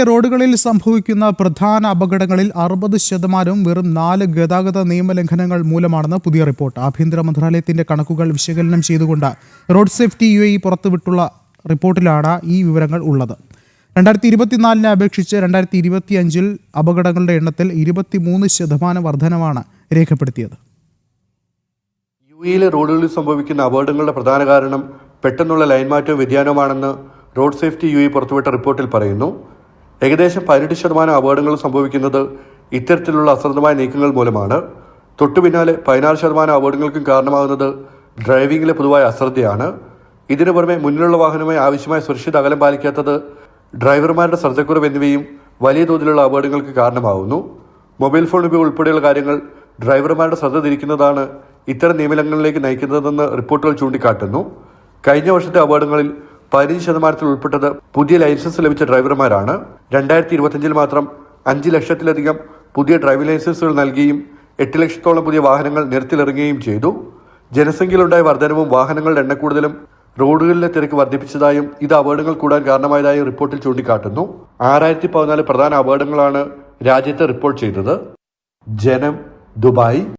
റോഡുകളിൽ സംഭവിക്കുന്ന പ്രധാന അപകടങ്ങളിൽ 60% വെറും 4 ഗതാഗത നിയമലംഘനങ്ങൾ മൂലമാണെന്ന് പുതിയ റിപ്പോർട്ട്. ആഭ്യന്തര മന്ത്രാലയത്തിന്റെ കണക്കുകൾ വിശകലനം ചെയ്തുകൊണ്ട് റോഡ് സേഫ്റ്റി UAE പുറത്തുവിട്ടുള്ള റിപ്പോർട്ടിലാണ് ഈ വിവരങ്ങൾ ഉള്ളത്. 2024 അപേക്ഷിച്ച് 2025 അപകടങ്ങളുടെ എണ്ണത്തിൽ 23% വർധനവാണ് രേഖപ്പെടുത്തിയത്. UAE റോഡുകളിൽ സംഭവിക്കുന്ന അപകടങ്ങളുടെ പ്രധാന കാരണം പെട്ടെന്നുള്ള ലൈൻ മാറ്റവും വ്യതിയാനവുമാണെന്ന് റോഡ് സേഫ്റ്റി UAE പുറത്തുവിട്ട റിപ്പോർട്ടിൽ പറയുന്നു. ഏകദേശം 18% അപകടങ്ങൾ സംഭവിക്കുന്നത് ഇത്തരത്തിലുള്ള അശ്രദ്ധമായ നീക്കങ്ങൾ മൂലമാണ്. തൊട്ടു പിന്നാലെ 16% അപകടങ്ങൾക്കും കാരണമാകുന്നത് ഡ്രൈവിംഗിലെ പൊതുവായ അശ്രദ്ധയാണ്. ഇതിനു പുറമെ മുന്നിലുള്ള വാഹനവുമായി ആവശ്യമായ സുരക്ഷിത അകലം പാലിക്കാത്തത്, ഡ്രൈവർമാരുടെ ശ്രദ്ധക്കുറവ് എന്നിവയും വലിയ തോതിലുള്ള അപകടങ്ങൾക്ക് കാരണമാകുന്നു. മൊബൈൽ ഫോൺ ഉപയോഗം ഉൾപ്പെടെയുള്ള കാര്യങ്ങൾ ഡ്രൈവർമാരുടെ ശ്രദ്ധ തിരിക്കുന്നതാണ് ഇത്തരം നിയമലംഘനങ്ങളിലേക്ക് നയിക്കുന്നതെന്ന് റിപ്പോർട്ടുകൾ ചൂണ്ടിക്കാട്ടുന്നു. കഴിഞ്ഞ വർഷത്തെ അപകടങ്ങളിൽ 15% ഉൾപ്പെട്ടത് പുതിയ ലൈസൻസ് ലഭിച്ച ഡ്രൈവർമാരാണ്. 2025 മാത്രം 5 ലക്ഷത്തിലധികം പുതിയ ഡ്രൈവിംഗ് ലൈസൻസുകൾ നൽകുകയും 8 ലക്ഷത്തോളം പുതിയ വാഹനങ്ങൾ നിരത്തിലിറങ്ങുകയും ചെയ്തു. ജനസംഖ്യയിലുണ്ടായ വർധനവും വാഹനങ്ങളുടെ എണ്ണക്കൂടുതലും റോഡുകളിലെ തിരക്ക് വർദ്ധിപ്പിച്ചതായും ഇത് അപകടങ്ങൾ കൂടാൻ കാരണമായതായും റിപ്പോർട്ടിൽ ചൂണ്ടിക്കാട്ടുന്നു. 6014 പ്രധാന അപകടങ്ങളാണ് രാജ്യത്ത് റിപ്പോർട്ട് ചെയ്തത്. ജനം, ദുബായ്.